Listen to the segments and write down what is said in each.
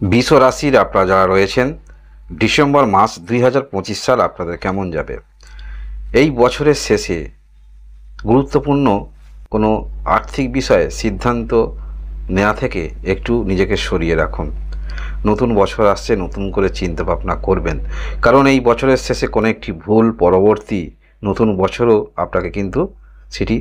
বৃষ রাশির আপনারা যারা রয়েছেন, ডিসেম্বর মাস 2025 সাল আপনাদের কেমন যাবে? এই বছরের শেষে গুরুত্বপূর্ণ কোনো আর্থিক বিষয়ে সিদ্ধান্ত নেওয়া থেকে একটু নিজেকে সরিয়ে রাখুন। নতুন বছর আসছে, নতুন করে চিন্তা ভাবনা করবেন, কারণ এই বছরের শেষে কোনো একটি ভুল পরবর্তী নতুন বছরও আপনাকে কিন্তু সেটি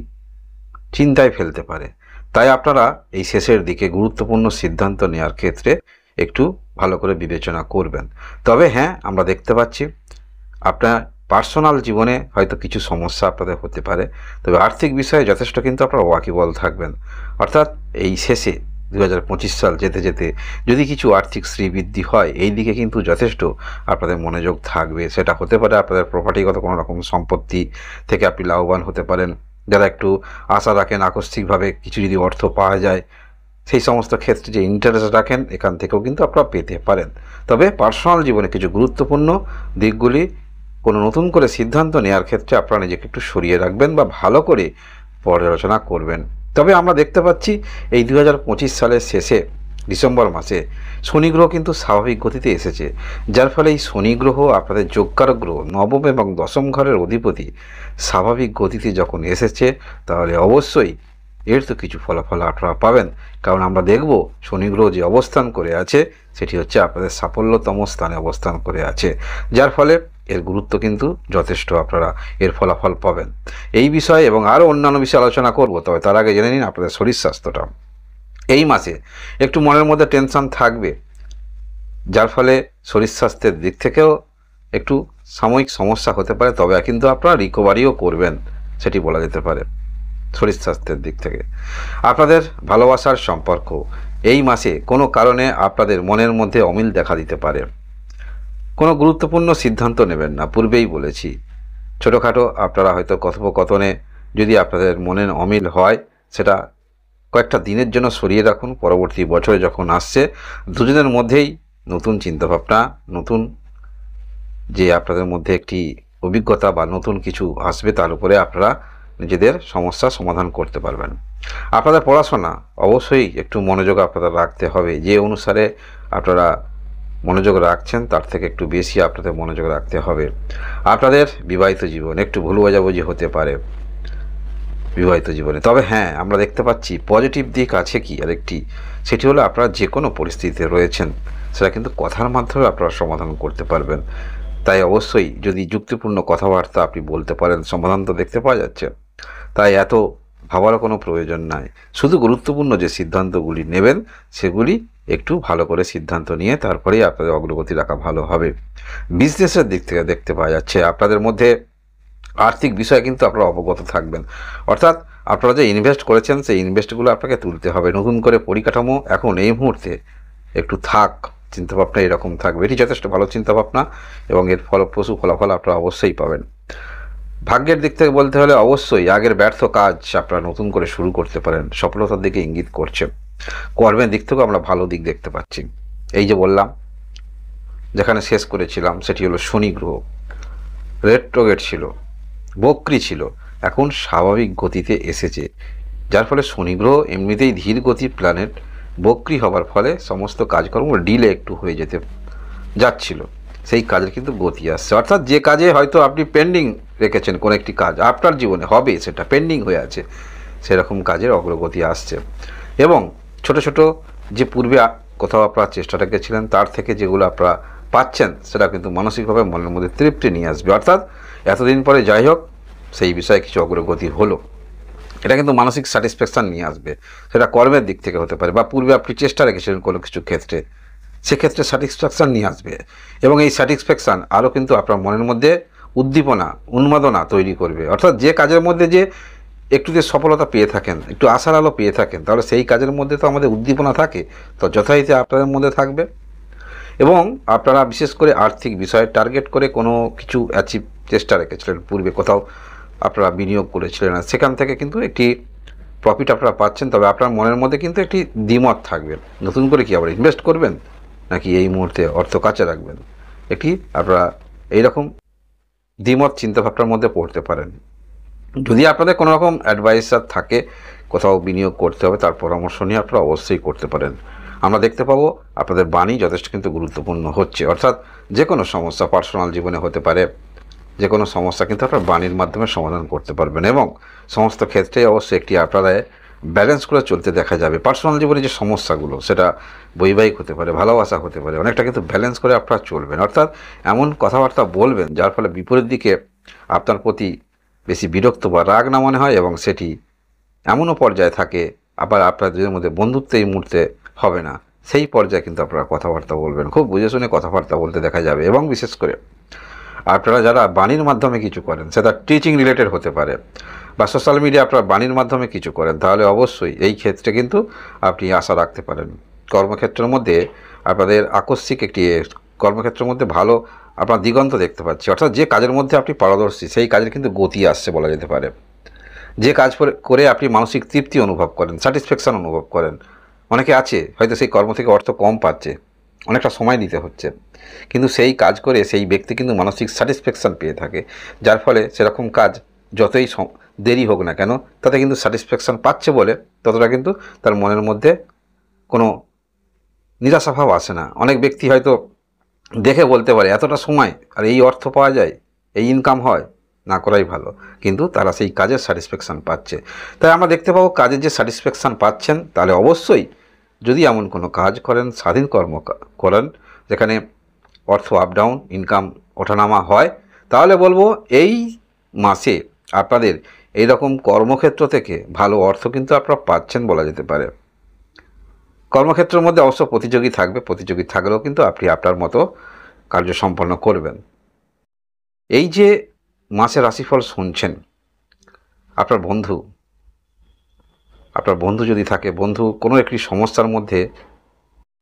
চিন্তায় ফেলতে পারে। তাই আপনারা এই শেষের দিকে গুরুত্বপূর্ণ সিদ্ধান্ত নেওয়ার ক্ষেত্রে একটু ভালো করে বিবেচনা করবেন। তবে হ্যাঁ, আমরা দেখতে পাচ্ছি আপনার পার্সোনাল জীবনে হয়তো কিছু সমস্যা আপনাদের হতে পারে, তবে আর্থিক বিষয়ে যথেষ্ট কিন্তু আপনারা ওয়াকিবল থাকবেন। অর্থাৎ এই শেষে 2025 সাল যেতে যেতে যদি কিছু আর্থিক শ্রীবৃদ্ধি হয়, এই দিকে কিন্তু যথেষ্ট আপনাদের মনোযোগ থাকবে। সেটা হতে পারে আপনাদের প্রপার্টিগত কোনো রকম সম্পত্তি থেকে আপনি লাভবান হতে পারেন। যারা একটু আশা রাখেন আকস্মিকভাবে কিছু যদি অর্থ পাওয়া যায়, সেই সমস্ত ক্ষেত্রে যে ইন্টারেস্ট রাখেন, এখান থেকেও কিন্তু আপনারা পেতে পারেন। তবে পার্সোনাল জীবনে কিছু গুরুত্বপূর্ণ দিকগুলি কোনো নতুন করে সিদ্ধান্ত নেওয়ার ক্ষেত্রে আপনারা নিজেকে একটু সরিয়ে রাখবেন বা ভালো করে পর্যালোচনা করবেন। তবে আমরা দেখতে পাচ্ছি এই 2025 সালের শেষে ডিসেম্বর মাসে শনি গ্রহ কিন্তু স্বাভাবিক গতিতে এসেছে, যার ফলে এই শনি গ্রহ আপনাদের যোগকারক গ্রহ, নবম এবং দশম ঘরের অধিপতি, স্বাভাবিক গতিতে যখন এসেছে, তাহলে অবশ্যই এর তো কিছু ফলাফল আপনারা পাবেন। কারণ আমরা দেখব শনি গ্রহ যে অবস্থান করে আছে সেটি হচ্ছে আপনাদের সাফল্যতম স্থানে অবস্থান করে আছে, যার ফলে এর গুরুত্ব কিন্তু যথেষ্ট আপনারা এর ফলাফল পাবেন। এই বিষয়ে এবং আরও অন্যান্য বিষয়ে আলোচনা করব, তবে তার আগে জেনে নিন আপনাদের শরীর স্বাস্থ্যটা। এই মাসে একটু মনের মধ্যে টেনশন থাকবে, যার ফলে শরীর স্বাস্থ্যের দিক থেকেও একটু সাময়িক সমস্যা হতে পারে, তবে কিন্তু আপনারা রিকভারিও করবেন, সেটি বলা যেতে পারে। শরীর স্বাস্থ্যের দিক থেকে আপনাদের ভালোবাসার সম্পর্ক এই মাসে কোনো কারণে আপনাদের মনের মধ্যে অমিল দেখা দিতে পারে। কোনো গুরুত্বপূর্ণ সিদ্ধান্ত নেবেন না, পূর্বেই বলেছি। ছোটোখাটো আপনারা হয়তো কথোপকথনে যদি আপনাদের মনের অমিল হয়, সেটা কয়েকটা দিনের জন্য সরিয়ে রাখুন। পরবর্তী বছরে যখন আসছে, দুজনের মধ্যেই নতুন চিন্তাভাবনা, নতুন যে আপনাদের মধ্যে একটি অভিজ্ঞতা বা নতুন কিছু আসবে, তার উপরে আপনারা নিজেদের সমস্যা সমাধান করতে পারবেন। আপনাদের পড়াশোনা অবশ্যই একটু মনোযোগ আপনাদের রাখতে হবে। যে অনুসারে আপনারা মনোযোগ রাখছেন, তার থেকে একটু বেশি আপনাদের মনোযোগ রাখতে হবে। আপনাদের বিবাহিত জীবন একটু ভুল বোঝাবুঝি হতে পারে বিবাহিত জীবনে। তবে হ্যাঁ, আমরা দেখতে পাচ্ছি পজিটিভ দিক আছে কি আরেকটি, সেটি হলো আপনারা যে কোনো পরিস্থিতিতে রয়েছেন, সেটা কিন্তু কথার মাধ্যমে আপনারা সমাধান করতে পারবেন। তাই অবশ্যই যদি যুক্তিপূর্ণ কথাবার্তা আপনি বলতে পারেন, সমাধান তো দেখতে পাওয়া যাচ্ছে। তাই এত ভাবারও কোনো প্রয়োজন নাই। শুধু গুরুত্বপূর্ণ যে সিদ্ধান্তগুলি নেবেন, সেগুলি একটু ভালো করে সিদ্ধান্ত নিয়ে তারপরেই আপনাদের অগ্রগতি রাখা ভালো হবে। বিজনেসের দিক থেকে দেখতে পাওয়া যাচ্ছে আপনাদের মধ্যে আর্থিক বিষয়ে কিন্তু আপনারা অবগত থাকবেন। অর্থাৎ আপনারা যে ইনভেস্ট করেছেন, সেই ইনভেস্টগুলো আপনাকে তুলতে হবে। নতুন করে পরিকাঠামো এখন এই মুহূর্তে একটু থাক, চিন্তাভাবনা এরকম থাকবে। এটি যথেষ্ট ভালো চিন্তাভাবনা এবং এর ফলপ্রসূ ফলাফল আপনারা অবশ্যই পাবেন। ভাগ্যের দিক থেকে বলতে হলে অবশ্যই আগের ব্যর্থ কাজ আপনারা নতুন করে শুরু করতে পারেন, সফলতার দিকে ইঙ্গিত করছে। কর্মের দিক থেকেও আমরা ভালো দিক দেখতে পাচ্ছি। এই যে বললাম, যেখানে শেষ করেছিলাম সেটি হলো শনি গ্রহ রেট্রোগেট ছিল, বক্রী ছিল, এখন স্বাভাবিক গতিতে এসেছে, যার ফলে শনি গ্রহ এমনিতেই ধীর গতির প্ল্যানেট, বক্রী হবার ফলে সমস্ত কাজকর্ম ডিলে একটু হয়ে যেতে যাচ্ছিল, সেই কাজের কিন্তু গতি আসছে। অর্থাৎ যে কাজে হয়তো আপনি পেন্ডিং রেখেছেন, কোনো একটি কাজ আপনার জীবনে হবে, সেটা পেন্ডিং হয়ে আছে, সেরকম কাজের অগ্রগতি আসছে। এবং ছোট ছোট যে পূর্বে কোথাও আপনারা চেষ্টা রেখেছিলেন, তার থেকে যেগুলো আপনারা পাচ্ছেন, সেটা কিন্তু মানসিকভাবে মনের মধ্যে তৃপ্তি নিয়ে আসবে। অর্থাৎ এতদিন পরে যাই হোক সেই বিষয়ে কিছু অগ্রগতি হলো, এটা কিন্তু মানসিক স্যাটিসফ্যাকশান নিয়ে আসবে। সেটা কর্মের দিক থেকে হতে পারে, বা পূর্বে আপনি চেষ্টা রেখেছিলেন কোনো কিছু ক্ষেত্রে, সেক্ষেত্রে স্যাটিসফ্যাকশান নিয়ে আসবে। এবং এই স্যাটিসফ্যাকশান আরও কিন্তু আপনার মনের মধ্যে উদ্দীপনা, উন্মাদনা তৈরি করবে। অর্থাৎ যে কাজের মধ্যে যে একটু যে সফলতা পেয়ে থাকেন, একটু আশার আলো পেয়ে থাকেন, তাহলে সেই কাজের মধ্যে তো আমাদের উদ্দীপনা থাকে, তো যথারীতি আপনাদের মধ্যে থাকবে। এবং আপনারা বিশেষ করে আর্থিক বিষয়ে টার্গেট করে কোনো কিছু অ্যাচিভ চেষ্টা রেখেছিলেন, পূর্বে কোথাও আপনারা বিনিয়োগ করেছিলেন, আর সেখান থেকে কিন্তু একটি প্রফিট আপনারা পাচ্ছেন। তবে আপনার মনের মধ্যে কিন্তু একটি দ্বিমত থাকবে, নতুন করে কি আবার ইনভেস্ট করবেন নাকি এই মুহূর্তে অর্থ কাছে রাখবেন। একটি আপনারা এইরকম দ্বিমত চিন্তাভাবনার মধ্যে পড়তে পারেন। যদি আপনাদের কোনো রকম অ্যাডভাইসার থাকে, কোথাও বিনিয়োগ করতে হবে, তার পরামর্শ নিয়ে আপনারা অবশ্যই করতে পারেন। আমরা দেখতে পাবো আপনাদের বাণী যথেষ্ট কিন্তু গুরুত্বপূর্ণ হচ্ছে, অর্থাৎ যে কোনো সমস্যা পার্সোনাল জীবনে হতে পারে, যে কোনো সমস্যা কিন্তু আপনার বাণীর মাধ্যমে সমাধান করতে পারবেন এবং সমস্ত ক্ষেত্রেই অবশ্যই একটি আপনারা ব্যালেন্স করে চলতে দেখা যাবে। পার্সোনাল জীবনে যে সমস্যাগুলো, সেটা বৈবাহিক হতে পারে, ভালোবাসা হতে পারে, অনেকটা কিন্তু ব্যালেন্স করে আপনারা চলবেন, অর্থাৎ এমন কথাবার্তা বলবেন যার ফলে বিপরীত দিকে আপনার প্রতি বেশি বিরক্ত বা রাগ না মনে হয় এবং সেটি এমনও পর্যায়ে থাকে আবার আপনাদের মধ্যে বন্ধুত্ব এই মুহূর্তে হবে না, সেই পর্যায়ে কিন্তু আপনারা কথাবার্তা বলবেন, খুব বুঝে শুনে কথাবার্তা বলতে দেখা যাবে। এবং বিশেষ করে আপনারা যারা বাণীর মাধ্যমে কিছু করেন, সেটা টিচিং রিলেটেড হতে পারে বা সোশ্যাল মিডিয়া আপনারা বাণীর মাধ্যমে কিছু করেন, তাহলে অবশ্যই এই ক্ষেত্রে কিন্তু আপনি আশা রাখতে পারেন। কর্মক্ষেত্রের মধ্যে আপনাদের আকস্মিক একটি কর্মক্ষেত্রের মধ্যে ভালো আপনার দিগন্ত দেখতে পাচ্ছি, অর্থাৎ যে কাজের মধ্যে আপনি পারদর্শী সেই কাজের কিন্তু গতি আসছে বলা যেতে পারে। যে কাজ করে আপনি মানসিক তৃপ্তি অনুভব করেন, স্যাটিসফ্যাকশান অনুভব করেন। অনেকে আছে হয়তো সেই কর্ম থেকে অর্থ কম পাচ্ছে, অনেকটা সময় দিতে হচ্ছে, কিন্তু সেই কাজ করে সেই ব্যক্তি কিন্তু মানসিক স্যাটিসফ্যাকশান পেয়ে থাকে, যার ফলে সেরকম কাজ যতই দেরি হোক না কেন তাতে কিন্তু স্যাটিসফ্যাকশান পাচ্ছে বলে ততটা কিন্তু তার মনের মধ্যে কোনো নিরাশাভাব আসে না। অনেক ব্যক্তি হয়তো দেখে বলতে পারে এতটা সময় আর এই অর্থ পাওয়া যায়, এই ইনকাম হয়, না করাই ভালো, কিন্তু তারা সেই কাজের স্যাটিসফ্যাকশান পাচ্ছে। তাই আমরা দেখতে পাবো কাজের যে স্যাটিসফ্যাকশান পাচ্ছেন, তাহলে অবশ্যই যদি এমন কোনো কাজ করেন, স্বাধীন কর্ম করেন যেখানে অর্থ আপ ডাউন, ইনকাম ওঠানামা হয়, তাহলে বলবো এই মাসে আপনাদের এই রকম কর্মক্ষেত্র থেকে ভালো অর্থ কিন্তু আপনারা পাচ্ছেন বলা যেতে পারে। কর্মক্ষেত্রের মধ্যে অবশ্য প্রতিযোগী থাকবে, প্রতিযোগী থাকলেও কিন্তু আপনি আপনার মতো কার্য সম্পন্ন করবেন। এই যে মাসের রাশিফল শুনছেন, আপনার বন্ধু যদি থাকে, বন্ধু কোনো একটি সমস্যার মধ্যে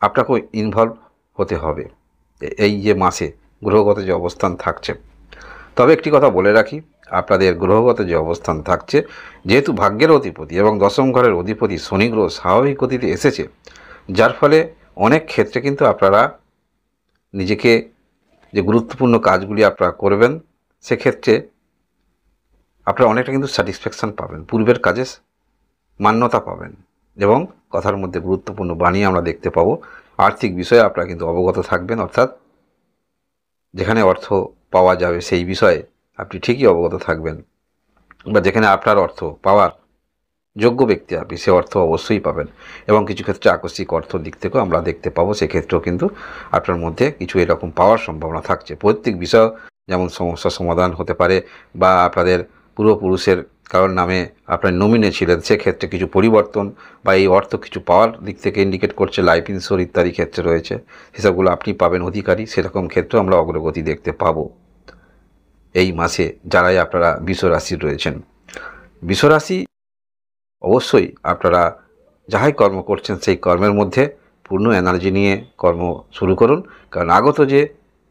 আপনাকে ইনভলভ হতে হবে এই যে মাসে গ্রহগত যে অবস্থান থাকছে। তবে একটি কথা বলে রাখি, আপনাদের গ্রহগত যে অবস্থান থাকছে, যেহেতু ভাগ্যের অধিপতি এবং দশম ঘরের অধিপতি শনি গ্রহ স্বাভাবিক গতিতে এসেছে, যার ফলে অনেক ক্ষেত্রে কিন্তু আপনারা নিজেকে যে গুরুত্বপূর্ণ কাজগুলি আপনারা করবেন, সেক্ষেত্রে আপনারা অনেকটা কিন্তু স্যাটিসফ্যাকশান পাবেন, পূর্বের কাজে মান্যতা পাবেন এবং কথার মধ্যে গুরুত্বপূর্ণ বাণী আমরা দেখতে পাবো। আর্থিক বিষয়ে আপনারা কিন্তু অবগত থাকবেন, অর্থাৎ যেখানে অর্থ পাওয়া যাবে সেই বিষয়ে আপনি ঠিকই অবগত থাকবেন, বা যেখানে আপনার অর্থ পাওয়ার যোগ্য ব্যক্তি আপনি সে অর্থ অবশ্যই পাবেন। এবং কিছু ক্ষেত্রে আকস্মিক অর্থ দিক থেকেও আমরা দেখতে পাবো, সেক্ষেত্রেও কিন্তু আপনার মধ্যে কিছু এরকম পাওয়ার সম্ভাবনা থাকছে। প্রত্যেক বিষয় যেমন সমস্যার সমাধান হতে পারে, বা আপনাদের পূর্বপুরুষের কারোর নামে আপনার নমিনে ছিলেন, সেক্ষেত্রে কিছু পরিবর্তন বা এই অর্থ কিছু পাওয়ার দিক থেকে ইন্ডিকেট করছে, লাইফ ইন্স্যুর ইত্যাদি ক্ষেত্রে রয়েছে, সেসবগুলো আপনি পাবেন অধিকারী, সেরকম ক্ষেত্রেও আমরা অগ্রগতি দেখতে পাবো এই মাসে যারাই আপনারা বৃষ রাশির রয়েছেন। বৃষ রাশি অবশ্যই আপনারা যাহাই কর্ম করছেন সেই কর্মের মধ্যে পূর্ণ এনার্জি নিয়ে কর্ম শুরু করুন, কারণ আগত যে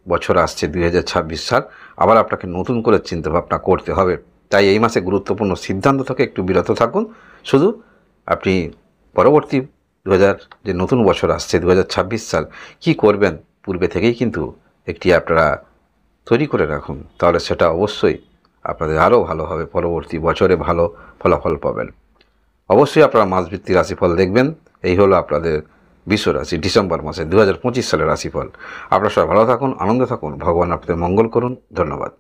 বছর আসছে 2026 সাল, আবার আপনাকে নতুন করে চিন্তাভাবনা করতে হবে। তাই এই মাসে গুরুত্বপূর্ণ সিদ্ধান্ত থেকে একটু বিরত থাকুন। শুধু আপনি পরবর্তী যে নতুন বছর আসছে 2026 সাল কি করবেন পূর্বে থেকেই কিন্তু একটি আপনারা তৈরি করে রাখুন, তাহলে সেটা অবশ্যই আপনাদের আরও ভালো হবে, পরবর্তী বছরে ভালো ফলাফল পাবেন। অবশ্যই আপনারা মাসভিত্তিক রাশিফল দেখবেন। এই হলো আপনাদের বৃষ রাশি ডিসেম্বর মাসে 2025 সালের রাশিফল। আপনারা সবাই ভালো থাকুন, আনন্দে থাকুন, ভগবান আপনাদের মঙ্গল করুন। ধন্যবাদ।